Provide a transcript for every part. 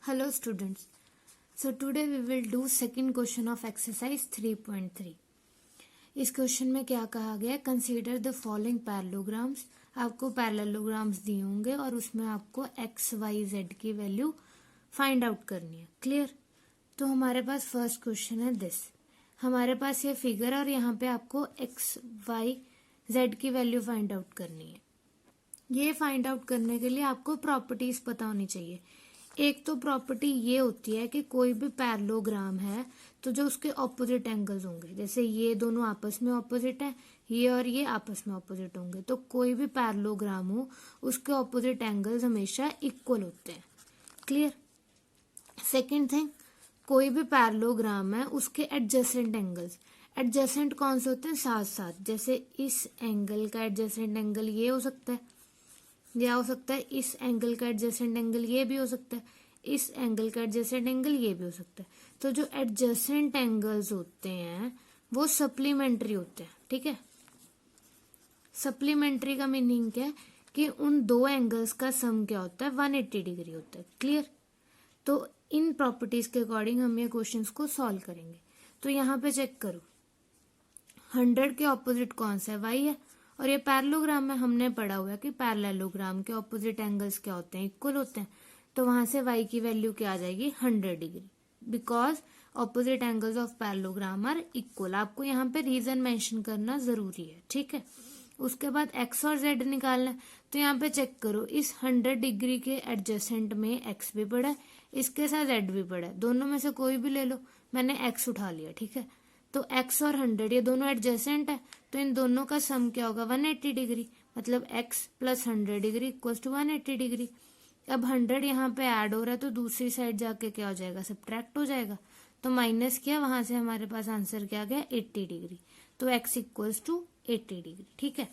Hello students. So today we will do second question of exercise 3.3. इस question में क्या कहा गया है, कंसीडर द फॉलोइंग पैरेललोग्राम्स. आपको पैरेललोग्राम्स दिए होंगे और उसमें आपको एक्स वाई जेड की वैल्यू फाइंड आउट करनी है. क्लियर? तो हमारे पास फर्स्ट क्वेश्चन है दिस. हमारे पास ये फिगर और यहाँ पे आपको एक्स वाई जेड की वैल्यू फाइंड आउट करनी है. ये फाइंड आउट करने के लिए आपको प्रॉपर्टीज पता होनी चाहिए. एक तो प्रॉपर्टी ये होती है कि कोई भी पैरेललोग्राम है तो जो उसके ऑपोजिट एंगल्स होंगे, जैसे ये दोनों आपस में ऑपोजिट है, ये और ये आपस में ऑपोजिट होंगे, तो कोई भी पैरेललोग्राम हो उसके ऑपोजिट एंगल्स हमेशा इक्वल होते हैं. क्लियर? सेकंड थिंग, कोई भी पैरेललोग्राम है उसके एडजेसेंट एंगल्स. एडजेसेंट कौन से होते हैं? साथ साथ. जैसे इस एंगल का एडजेसेंट एंगल ये हो सकता है, या हो सकता है इस एंगल का एडजेसेंट एंगल ये भी हो सकता है, इस एंगल का एडजेसेंट एंगल ये भी हो सकता है. तो जो एडजेसेंट एंगल्स होते हैं वो सप्लीमेंट्री होते हैं. ठीक है? सप्लीमेंट्री का मीनिंग क्या है कि उन दो एंगल्स का सम क्या होता है? 180 डिग्री होता है. क्लियर? तो इन प्रॉपर्टीज के अकॉर्डिंग हम ये क्वेश्चंस को सॉल्व करेंगे. तो यहाँ पे चेक करो, 100 के ऑपोजिट कौन सा है? वाई है. और ये पैरेललोग्राम में हमने पढ़ा हुआ है कि पैरेललोग्राम के ऑपोजिट एंगल्स क्या होते हैं? इक्वल होते हैं. तो वहां से y की वैल्यू क्या आ जाएगी? 100 degree, because opposite angles of parallelogram are equal. आपको यहाँ पे रीजन मेंशन करना जरूरी है. ठीक है? उसके बाद x और z निकालना है. तो यहाँ पे चेक करो, इस 100 डिग्री के एडजेसेंट में x भी पड़ा है, इसके साथ z भी पड़ा है. दोनों में से कोई भी ले लो, मैंने x उठा लिया. ठीक है? तो x और 100 ये दोनों एडजेसेंट है, तो इन दोनों का सम क्या होगा? 180 डिग्री. मतलब x plus 100 degree equals to 180 degree. अब 100 यहाँ पे ऐड हो रहा है तो दूसरी साइड जाके क्या हो जाएगा? सब्ट्रैक्ट हो जाएगा. तो माइनस किया, वहां से हमारे पास आंसर क्या आ गया? 80 डिग्री. तो x इक्वल्स टू 80 डिग्री. ठीक है?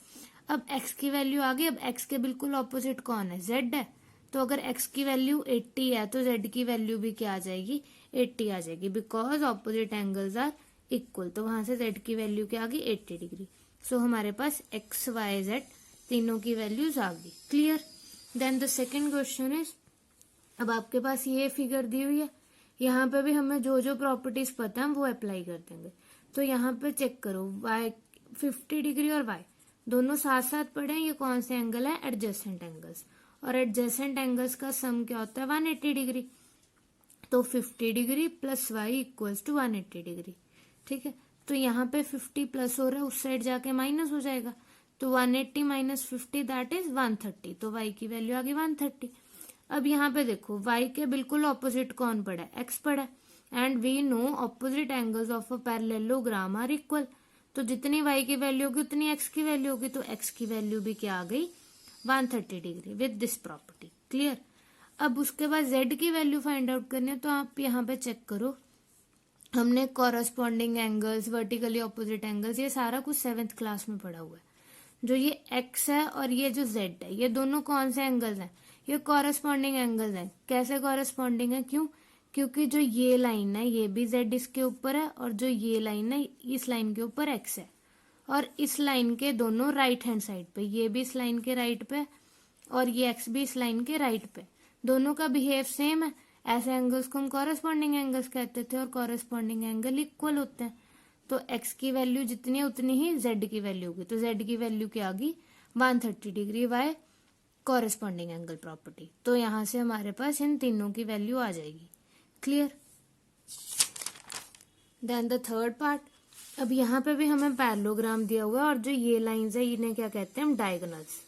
अब x की वैल्यू आ गई. अब x के बिल्कुल ऑपोजिट कौन है? z है. तो अगर x की वैल्यू 80 है तो z की वैल्यू भी क्या आ जाएगी? 80 आ जाएगी, because opposite angles are equal. तो वहां से z की वैल्यू क्या आ गई? 80 डिग्री. सो हमारे पास x, y, z तीनों की वैल्यूज आ गई. Clear? Then the second question is, अब आपके पास ये फिगर दी हुई है, यहाँ पे भी हमें जो जो प्रॉपर्टीज पता है वो अप्लाई कर देंगे. तो यहाँ पे चेक करो, y 50 डिग्री और y दोनों साथ साथ पड़े हैं. ये कौन से एंगल है? Adjacent angles. और एडजेसेंट एंगल्स का सम क्या होता है? 180 डिग्री. तो 50 degree plus y equals to 180 degree. ठीक है? तो यहाँ पे 50 प्लस हो रहा है, उस साइड जाके माइनस हो जाएगा. तो 180 माइनस 50 दैट इज 130. तो y की वैल्यू आ गई 130. अब यहाँ पे देखो, y के बिल्कुल ऑपोजिट कौन पड़ा है? x पड़ा है. And we know opposite angles of a parallelogram are equal. तो जितनी y की वैल्यू होगी उतनी x की वैल्यू होगी. तो x की वैल्यू भी क्या आ गई? 130 degree with this property. Clear? अब उसके बाद z की वैल्यू फाइंड आउट करनी है. तो आप यहाँ पे चेक करो, हमने corresponding angles, vertically opposite angles, ये सारा कुछ 7th क्लास में पढ़ा हुआ है. जो ये x है और ये जो z है, ये दोनों कौन से एंगल्स हैं? ये कॉरस्पॉन्डिंग एंगल्स हैं. कैसे कॉरस्पॉन्डिंग है? क्यों? क्योंकि जो ये लाइन है ये भी z इसके ऊपर है, और जो ये लाइन है इस लाइन के ऊपर x है. और इस लाइन के दोनों राइट हैंड साइड पे, ये भी इस लाइन के राइट पे और ये x भी इस लाइन के राइट पे, दोनों का बिहेव सेम है. ऐसे एंगल्स को हम कॉरस्पॉन्डिंग एंगल्स कहते थे, और कॉरस्पॉन्डिंग एंगल इक्वल होते हैं. तो x की वैल्यू जितनी है उतनी ही z की वैल्यू होगी. तो z की वैल्यू क्या आ गई? 130 degree by corresponding angle property. तो यहां से हमारे पास इन तीनों की वैल्यू आ जाएगी. Clear? Then the third part. अब यहाँ पे भी हमें पैरेललोग्राम दिया हुआ है, और जो ये लाइंस है इन्हें क्या कहते हैं? हम डायगोनल्स.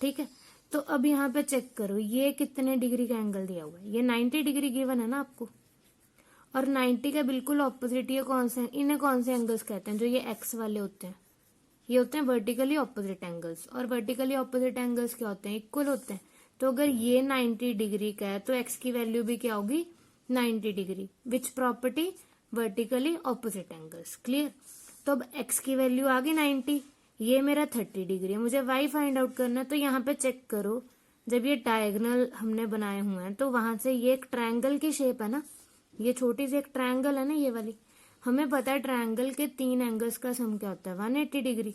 ठीक है? तो अब यहाँ पे चेक करो, ये कितने डिग्री का एंगल दिया हुआ है? ये 90 डिग्री गिवन है ना आपको. और 90 के बिल्कुल ऑपोजिट ये कौन से? इन्हें कौन से एंगल्स कहते हैं? जो ये एक्स वाले होते हैं, ये होते हैं वर्टिकली ऑपोजिट एंगल्स. और वर्टिकली ऑपोजिट एंगल्स क्या होते हैं? इक्वल होते हैं. तो अगर ये 90 डिग्री का है तो एक्स की वैल्यू भी क्या होगी? 90 degree. Which property? Vertically opposite angles. Clear? तो अब एक्स की वैल्यू आ गई 90, ये मेरा 30 डिग्री है, मुझे y फाइंड आउट करना है. तो यहाँ पे चेक करो, जब ये डायगोनल हमने बनाए हुए हैं तो वहां से ये एक ट्रायंगल की शेप है ना, ये छोटी सी एक ट्रायंगल है ना ये वाली. हमें पता है ट्रायंगल के 3 एंगल्स का सम क्या होता है? 180 डिग्री.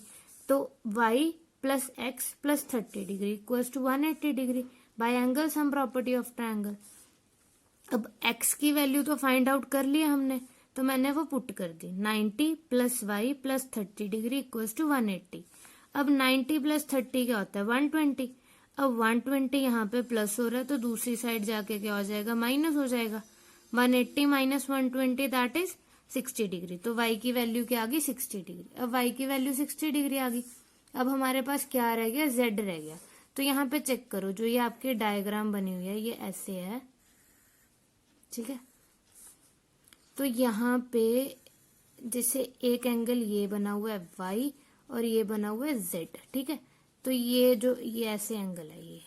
तो y plus x plus 30 degree equals to 180 degree by angle sum property of triangle. अब x की वैल्यू तो फाइंड आउट कर लिया हमने, तो मैंने वो पुट कर दी 90 plus y plus 30 degree equals to 180। अब 90 प्लस 30 क्या होता है 120। अब 120 यहाँ पे प्लस हो रहा है तो दूसरी साइड जाके क्या हो जाएगा माइनस हो जाएगा। 180 माइनस 120 दैट इज 60 डिग्री। तो y की वैल्यू क्या आ गई 60 डिग्री। अब y की वैल्यू 60 डिग्री आ गई। अब हमारे पास क्या रह गया z रह गया। तो यहाँ पे चेक करो, जो ये आपके डायग्राम बनी हुई है ये ऐसे है, ठीक है। तो यहाँ पे जैसे एक एंगल ये बना हुआ है y और ये बना हुआ है z, ठीक है। तो ये ऐसे एंगल है, ये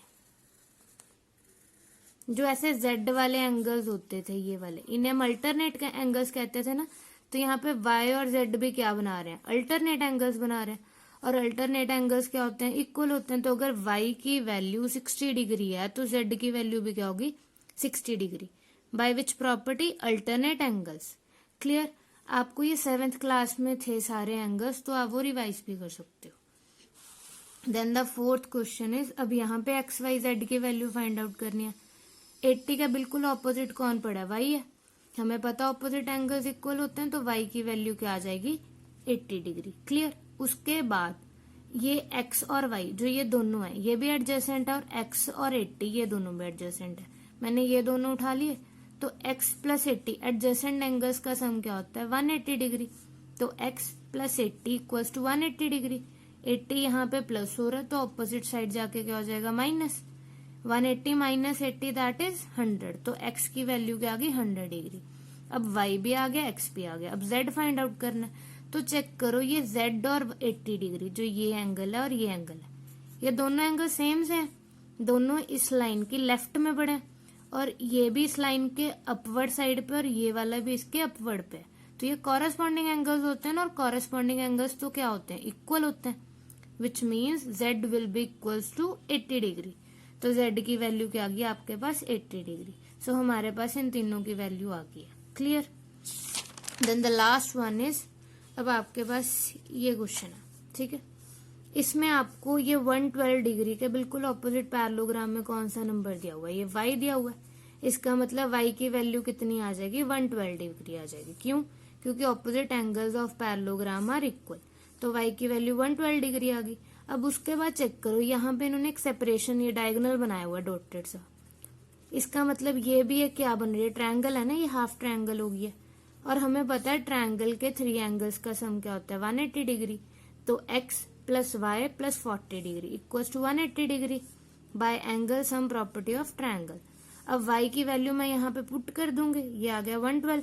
जो ऐसे z वाले एंगल्स होते थे ये वाले, इन्हें हम अल्टरनेट एंगल्स कहते थे ना। तो यहाँ पे y और z भी क्या बना रहे हैं अल्टरनेट एंगल्स बना रहे हैं। और अल्टरनेट एंगल्स क्या होते हैं इक्वल होते हैं। तो अगर y की वैल्यू 60 डिग्री है तो z की वैल्यू भी क्या होगी 60 degree. By which property alternate angles. Clear. आपको ये 7th क्लास में थे सारे एंगल्स, तो आप वो रिवाइज भी कर सकते हो। Then the 4th question is, अब यहाँ पे एक्स वाई जेड की वैल्यू फाइंड आउट करनी है। 80 का बिल्कुल ऑपोजिट कौन पड़ा है y है। हमें पता ऑपोजिट एंगल्स इक्वल होते हैं, तो y की वैल्यू क्या आ जाएगी 80 डिग्री। क्लियर। उसके बाद ये x और y जो ये दोनों है ये भी एडजेसेंट है, और x और 80 ये दोनों भी एडजेसेंट है। मैंने ये दोनों उठा लिए, तो x प्लस 80 एडजेसेंट एंगल्स का सम क्या होता है 180 डिग्री। तो x plus 80 equals to 180 degree. 80 यहाँ पे प्लस हो रहा है तो ऑपोजिट साइड जाके क्या हो जाएगा माइनस। 180 minus 80 that is 100। तो x की वैल्यू क्या आ गई 100 डिग्री। अब y भी आ गया x भी आ गया। अब z फाइंड आउट करना है, तो चेक करो ये z और 80 डिग्री जो ये एंगल है और ये एंगल है, ये दोनों एंगल सेम से हैं। दोनों इस लाइन की लेफ्ट में पड़े, और ये भी इस लाइन के अपवर्ड साइड पे और ये वाला भी इसके अपवर्ड पे। तो ये कॉरेस्पॉन्डिंग एंगल्स होते हैं ना, और कॉरेस्पॉन्डिंग एंगल्स तो क्या होते हैं इक्वल होते हैं, which means z will be equals to 80 degree. तो z की वैल्यू क्या आ गई आपके पास 80 डिग्री। सो हमारे पास इन तीनों की वैल्यू आ गई है। Clear. Then the last one is, अब आपके पास ये क्वेश्चन है, ठीक है। इसमें आपको ये 112 डिग्री के बिल्कुल ऑपोजिट पैरेललोग्राम में कौन सा नंबर दिया हुआ है, ये y दिया हुआ है। इसका मतलब y की वैल्यू कितनी आ जाएगी 112 डिग्री आ जाएगी। क्यों? क्योंकि opposite angles of parallelogram are equal. तो y की वैल्यू 112 डिग्री आ गई। अब उसके बाद चेक करो, यहाँ पे इन्होंने एक सेपरेशन ये डायगोनल बनाया हुआ है डॉटेड सा। इसका मतलब ये भी है क्या बन रही है ट्रायंगल है ना, ये हाफ ट्रायंगल हो गई है। और हमें पता है ट्रायंगल के 3 एंगल्स का सम क्या होता है 180 डिग्री। तो x plus y plus 40 degree equals to 180 degree by angle sum property of triangle. अब y की वैल्यू मैं यहाँ पे पुट कर दूंगी, ये आ गया 112।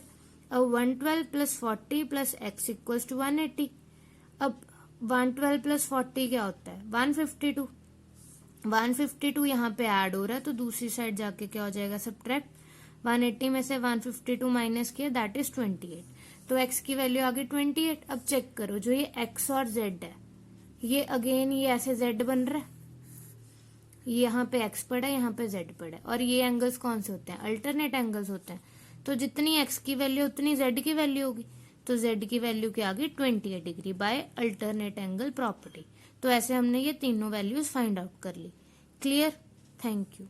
अब 112 plus 40 plus x equals to 180। अब 112 प्लस 40 क्या होता है 152। 152 यहाँ पे ऐड हो रहा है तो दूसरी साइड जाके क्या हो जाएगा सब्ट्रैक्ट। 180 में से 152 माइनस किया दैट इज 28। तो x की वैल्यू आ गई 28। अब चेक करो, जो ये x और z है ये अगेन ये ऐसे z बन रहा है, यहाँ पे x पड़ा है यहाँ पे z पड़ा है, और ये एंगल्स कौन से होते हैं अल्टरनेट एंगल्स होते हैं। तो जितनी x की वैल्यू उतनी z की वैल्यू होगी। तो z की वैल्यू क्या आ गई 28 degree by alternate angle property. तो ऐसे हमने ये तीनों वैल्यूज फाइंड आउट कर ली। क्लियर। Thank you.